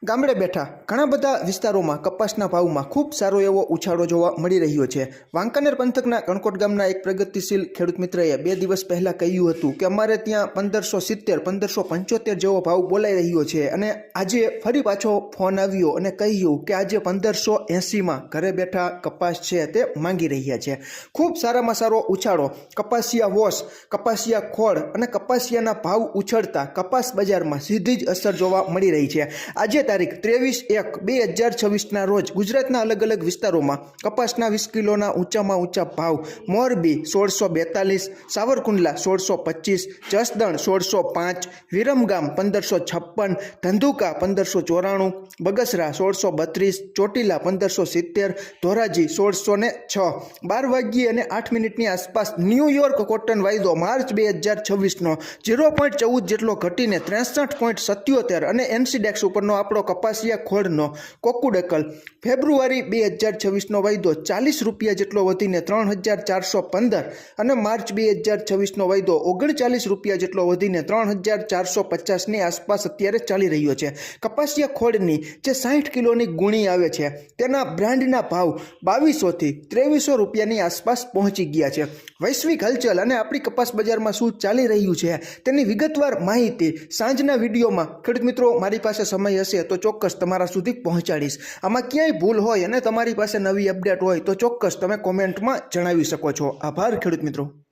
ગામડે બેઠા ઘણા બધા વિસ્તારોમાં કપાસના ભાવમાં ખૂબ સારો એવો ઉછાળો જોવા મળી રહ્યો છે। વાંકાનેર પંથકના કણકોટ ગામના એક પ્રગતિશીલ ખેડૂત મિત્રએ 2 દિવસ પહેલાં કહ્યું હતું કે અમારે ત્યાં 1570 1575 જેવો ભાવ બોલાઈ રહ્યો છે અને આજે ફરી પાછો ફોન આવ્યો અને કહ્યું કે આજે 1580માં ઘરે બેઠા કપાસ છે તે માંગી રહ્યા છે। ખૂબ સારામાં સારો ઉછાળો કપાસિયા વોશ, કપાસિયા ખોળ અને કપાસિયાના ભાવ ઉછળતા કપાસ બજારમાં સીધી જ અસર જોવા મળી રહી છે। આજે તારીખ 23/1/2026ના રોજ ગુજરાતના અલગ અલગ વિસ્તારોમાં કપાસના 20 કિલોના ઊંચામાં ઊંચા ભાવ મોરબી 1642, સાવરકુંડલા 1625, જસદણ 1605, વિરમગામ 1556, ધંધુકા 1594, બગસરા 1632, ચોટીલા 1570, ધોરાજી 1606। 12 વાગ્યે અને 8 મિનિટની આસપાસ ન્યૂયોર્ક કોટન વાયદો માર્ચ 2026નો 0.14 જેટલો ઘટીને 63.77 અને એનસીડેક્સ ઉપરનો આપણો કપાસિયા ખોળનો કોકુડકલ ફેબ્રુઆરી 2026નો વાયદો 40 રૂપિયા જેટલો વધીને 3415 અને માર્ચ 2026નો વાયદો 39 રૂપિયા જેટલો વધીને 3450ની આસપાસ અત્યારે ચાલી રહ્યો છે। કપાસિયા ખોળની જે 60 કિલોની ગુણી આવે છે તેના બ્રાન્ડના ભાવ 2200 થી 2300 રૂપિયાની આસપાસ પહોંચી ગયા છે। વૈશ્વિક હલચલ અને આપણી કપાસ બજારમાં શું ચાલી રહ્યું છે તેની વિગતવાર માહિતી સાંજના વિડીયોમાં ખેડૂત મિત્રો મારી પાસે સમય હશે તો ચોક્કસ તમારા સુધી પહોંચાડીશ। આમાં ક્યાંય ભૂલ હોય અને તમારી પાસે નવી અપડેટ હોય તો ચોક્કસ તમે કોમેન્ટમાં જણાવી શકો છો। આભાર ખેડૂત મિત્રો।